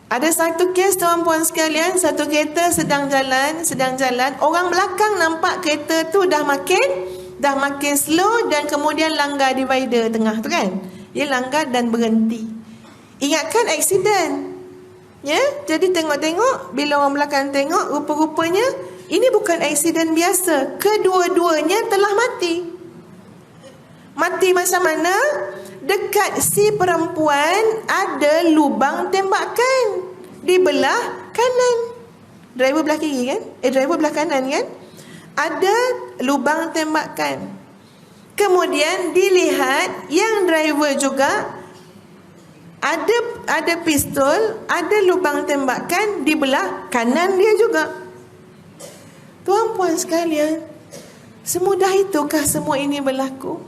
Ada satu kes tuan-puan sekalian, satu kereta sedang jalan, orang belakang nampak kereta tu dah makin slow dan kemudian langgar divider tengah tu kan. Dia langgar dan berhenti. Ingatkan aksiden. Ya, jadi tengok-tengok, bila orang belakang tengok, rupa-rupanya ini bukan aksiden biasa. Kedua-duanya telah mati. Mati macam mana? Dekat si perempuan ada lubang tembakan di belah kanan. Driver belah kiri kan? Driver belah kanan kan? Ada lubang tembakan. Kemudian dilihat yang driver juga ada pistol, ada lubang tembakan di belah kanan dia juga. Tuan-puan sekalian, semudah itukah semua ini berlaku?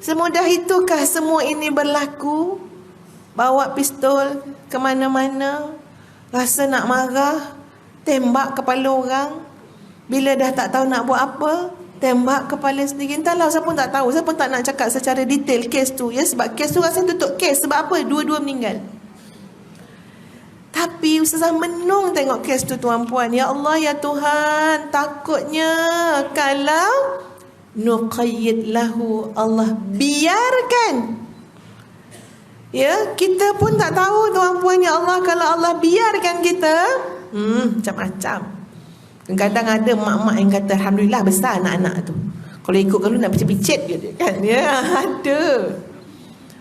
Semudah itukah semua ini berlaku? Bawa pistol ke mana-mana, rasa nak marah, tembak kepala orang. Bila dah tak tahu nak buat apa, tembak kepala sendiri. Entahlah, saya pun tak tahu. Saya pun tak nak cakap secara detail kes tu. Ya, sebab kes tu rasa tutup kes. Sebab apa? Dua-dua meninggal. Tapi Ustazah menung tengok kes tu tuan-puan. Ya Allah, ya Tuhan, takutnya kalau nuqayyid lahu, Allah biarkan. Ya, kita pun tak tahu tuan-puan, ya Allah, kalau Allah biarkan kita, macam-macam. Kadang ada mak-mak yang kata alhamdulillah besar anak-anak tu. Kalau ikut kalau nak picit-picit je kan. Ya, ada.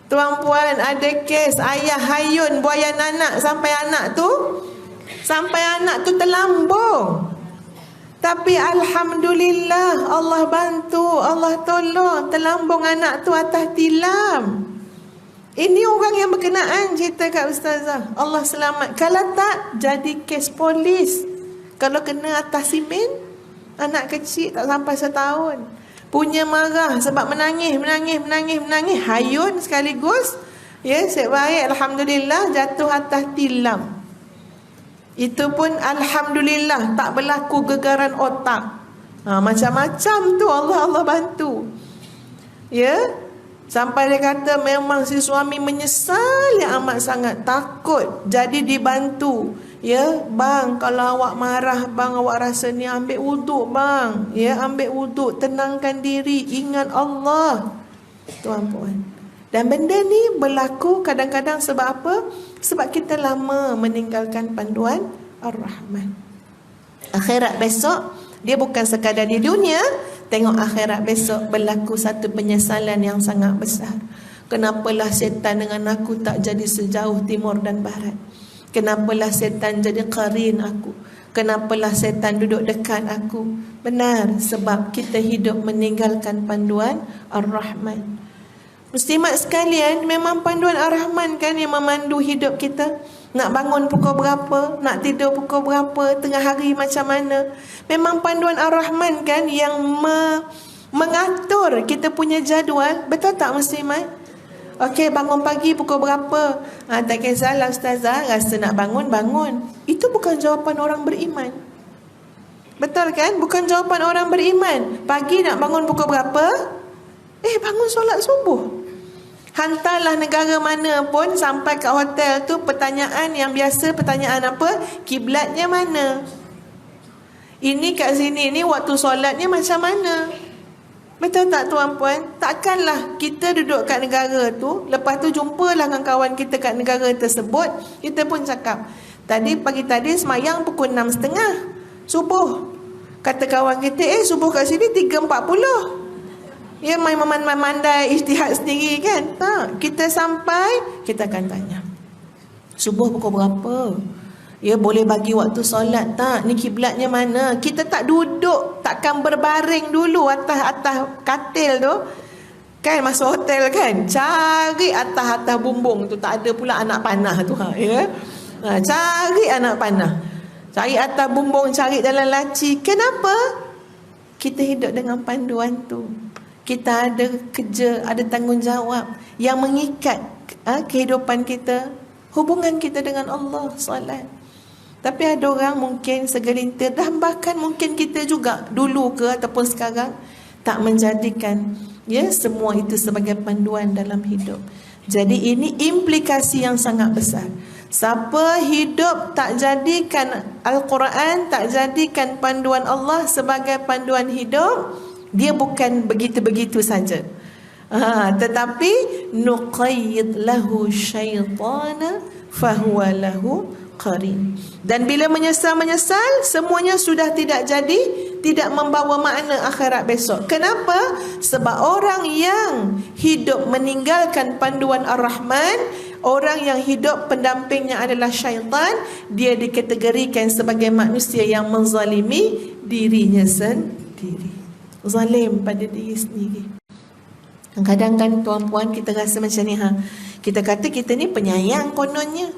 Tuan-puan, ada kes ayah hayun buayan anak sampai anak tu terlambung. Tapi alhamdulillah Allah bantu, Allah tolong, terlambung anak tu atas tilam. Ini orang yang berkenaan cerita kat Ustazah. Allah selamat. Kalau tak, jadi kes polis. Kalau kena atas simen, anak kecil tak sampai setahun, punya marah sebab menangis. Hayun sekaligus. Ya, sebaik alhamdulillah jatuh atas tilam. Itu pun alhamdulillah tak berlaku gegaran otak. Macam-macam tu Allah bantu. Ya, sampai dia kata memang si suami menyesal yang amat sangat, takut jadi dibantu. Ya, bang, kalau awak marah bang, awak rasa ni, ambil wuduk bang. Ya, ambil wuduk, tenangkan diri, ingat Allah. Tuan-puan, dan benda ni berlaku kadang-kadang sebab apa? Sebab kita lama meninggalkan panduan Ar-Rahman. Akhirat besok, dia bukan sekadar di dunia. Tengok akhirat besok berlaku satu penyesalan yang sangat besar. Kenapalah setan dengan aku tak jadi sejauh timur dan barat? Kenapalah setan jadi qarin aku? Kenapalah setan duduk dekat aku? Benar, sebab kita hidup meninggalkan panduan Ar-Rahman. Muslimat sekalian, memang panduan Ar-Rahman kan yang memandu hidup kita. Nak bangun pukul berapa, nak tidur pukul berapa, tengah hari macam mana. Memang panduan Ar-Rahman kan yang mengatur kita punya jadual. Betul tak muslimat? Okey, bangun pagi pukul berapa? Tak kisahlah Ustazah, rasa nak bangun. Itu bukan jawapan orang beriman. Betul kan? Bukan jawapan orang beriman. Pagi nak bangun pukul berapa? Bangun solat subuh. Hantarlah negara mana pun sampai kat hotel tu, pertanyaan yang biasa, pertanyaan apa? Kiblatnya mana? Ini kat sini ni waktu solatnya macam mana? Betul tak tuan-puan? Takkanlah kita duduk kat negara tu, lepas tu jumpalah dengan kawan kita kat negara tersebut, kita pun cakap, pagi tadi semayang pukul 6.30 subuh. Kata kawan kita, subuh kat sini 3.40. Ya, main memandai ijtihad sendiri kan. Tak, kita sampai, kita akan tanya, subuh pukul berapa? Ya, boleh bagi waktu solat tak? Ni kiblatnya mana? Kita tak duduk, takkan berbaring dulu atas katil tu kan, masuk hotel kan, cari atas bumbung tu. Tak ada pula anak panah tu. Ya, cari anak panah, cari atas bumbung, cari dalam laci. Kenapa? Kita hidup dengan panduan tu. Kita ada kerja, ada tanggungjawab yang mengikat kehidupan kita, hubungan kita dengan Allah, solat. Tapi ada orang mungkin segelintir, dan bahkan mungkin kita juga dulu ke ataupun sekarang, tak menjadikan semua itu sebagai panduan dalam hidup. Jadi ini implikasi yang sangat besar. Siapa hidup tak jadikan Al-Quran, tak jadikan panduan Allah sebagai panduan hidup, dia bukan begitu-begitu saja. Tetapi nuqayyid lahu syaitana fahuwa lahu qarin. Dan bila menyesal-menyesal, semuanya sudah tidak jadi, tidak membawa makna akhirat besok. Kenapa? Sebab orang yang hidup meninggalkan panduan Ar-Rahman, orang yang hidup pendampingnya adalah syaitan, dia dikategorikan sebagai manusia yang menzalimi dirinya sendiri. Zalim pada diri sendiri. Kadang-kadang tuan-puan kita rasa macam ni, kita kata kita ni penyayang kononnya.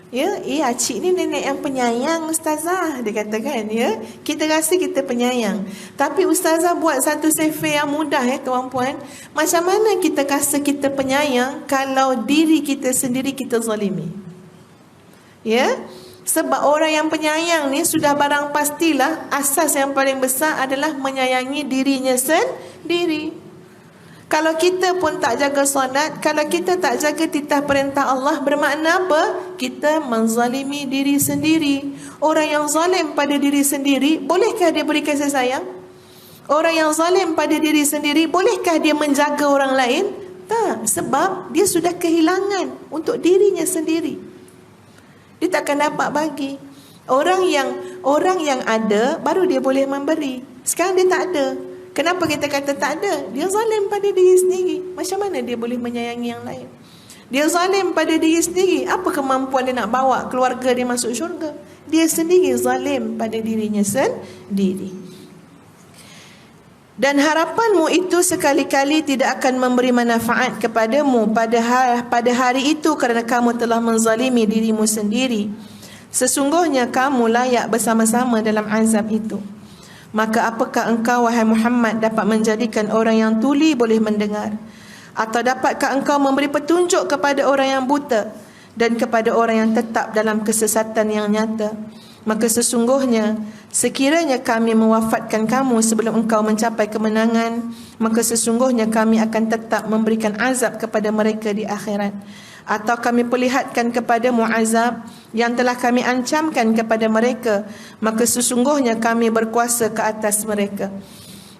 Ya, acik ni nenek yang penyayang ustazah, dia katakan, ya. Kita rasa kita penyayang. Tapi ustazah buat satu survey yang mudah, tuan-puan. Macam mana kita rasa kita penyayang kalau diri kita sendiri kita zalimi? Ya. Sebab orang yang penyayang ni sudah barang pastilah asas yang paling besar adalah menyayangi dirinya sendiri. Kalau kita pun tak jaga solat, kalau kita tak jaga titah perintah Allah, bermakna apa? Kita menzalimi diri sendiri. Orang yang zalim pada diri sendiri, bolehkah dia beri kasih sayang? Orang yang zalim pada diri sendiri, bolehkah dia menjaga orang lain? Tak, sebab dia sudah kehilangan untuk dirinya sendiri. Dia takkan dapat bagi. Orang yang ada, baru dia boleh memberi. Sekarang dia tak ada. Kenapa kita kata tak ada? Dia zalim pada diri sendiri. Macam mana dia boleh menyayangi yang lain? Dia zalim pada diri sendiri. Apa kemampuan dia nak bawa keluarga dia masuk syurga? Dia sendiri zalim pada dirinya sendiri. Dan harapanmu itu sekali-kali tidak akan memberi manfaat kepadamu pada hari itu kerana kamu telah menzalimi dirimu sendiri. Sesungguhnya kamu layak bersama-sama dalam azab itu. Maka apakah engkau, wahai Muhammad, dapat menjadikan orang yang tuli boleh mendengar? Atau dapatkah engkau memberi petunjuk kepada orang yang buta dan kepada orang yang tetap dalam kesesatan yang nyata? Maka sesungguhnya sekiranya kami mewafatkan kamu sebelum engkau mencapai kemenangan, maka sesungguhnya kami akan tetap memberikan azab kepada mereka di akhirat. Atau kami perlihatkan kepadamu azab yang telah kami ancamkan kepada mereka, maka sesungguhnya kami berkuasa ke atas mereka.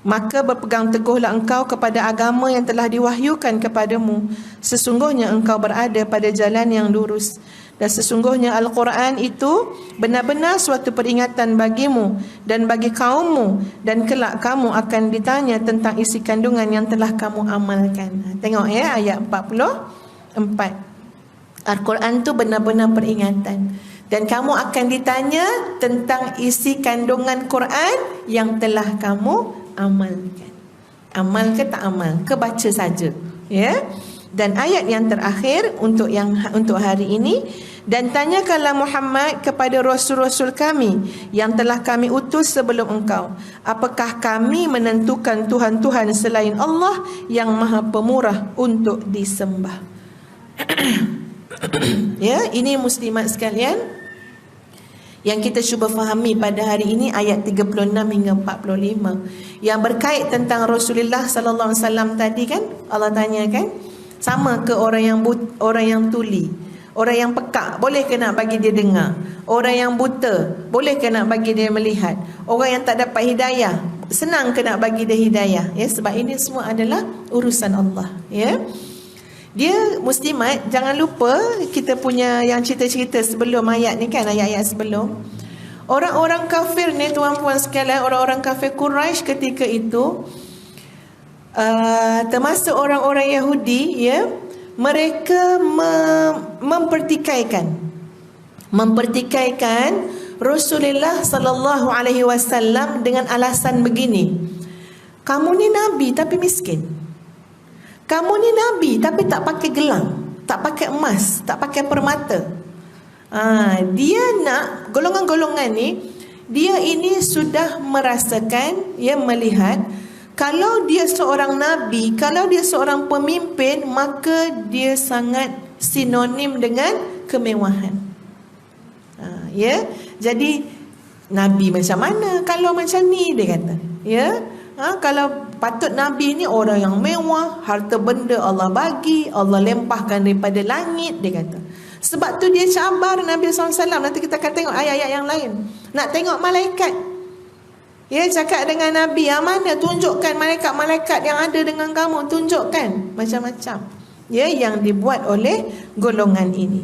Maka berpegang teguhlah engkau kepada agama yang telah diwahyukan kepadamu. Sesungguhnya engkau berada pada jalan yang lurus. Dan sesungguhnya Al-Quran itu benar-benar suatu peringatan bagimu dan bagi kaummu, dan kelak kamu akan ditanya tentang isi kandungan yang telah kamu amalkan. Tengok ayat 44. Al-Quran tu benar-benar peringatan. Dan kamu akan ditanya tentang isi kandungan Quran yang telah kamu amalkan. Amal ke tak amal? Ke baca saja. Ya. Dan ayat yang terakhir untuk hari ini, dan tanyakanlah Muhammad kepada rasul-rasul kami yang telah kami utus sebelum engkau, apakah kami menentukan tuhan-tuhan selain Allah yang Maha Pemurah untuk disembah? Ya, ini muslimat sekalian yang kita cuba fahami pada hari ini, ayat 36 hingga 45 yang berkait tentang Rasulullah sallallahu alaihi wasallam tadi kan. Allah tanya kan, sama ke orang yang tuli, orang yang pekak, boleh ke nak bagi dia dengar? Orang yang buta, boleh ke nak bagi dia melihat? Orang yang tak dapat hidayah, senang ke nak bagi dia hidayah? Ya, sebab ini semua adalah urusan Allah. Ya. Dia muslimat, jangan lupa kita punya yang cerita-cerita sebelum ayat ni kan, ayat-ayat sebelum. Orang-orang kafir ni tuan-puan sekalian, orang-orang kafir Quraisy ketika itu, termasuk orang-orang Yahudi, ya, mereka mempertikaikan Rasulullah sallallahu alaihi wasallam dengan alasan begini. Kamu ni nabi tapi miskin. Kamu ni nabi tapi tak pakai gelang, tak pakai emas, tak pakai permata. Dia nak golongan-golongan ni, dia ini sudah merasakan, ya, melihat kalau dia seorang nabi, kalau dia seorang pemimpin, maka dia sangat sinonim dengan kemewahan. Ya, jadi nabi macam mana kalau macam ni, dia kata, ya. Kalau patut Nabi ni orang yang mewah, harta benda Allah bagi, Allah lempahkan daripada langit, dia kata. Sebab tu dia cabar Nabi SAW. Nanti kita akan tengok ayat-ayat yang lain. Nak tengok malaikat. Ya, cakap dengan Nabi, yang mana? Tunjukkan malaikat-malaikat yang ada dengan kamu. Tunjukkan. Macam-macam. Ya, yang dibuat oleh golongan ini.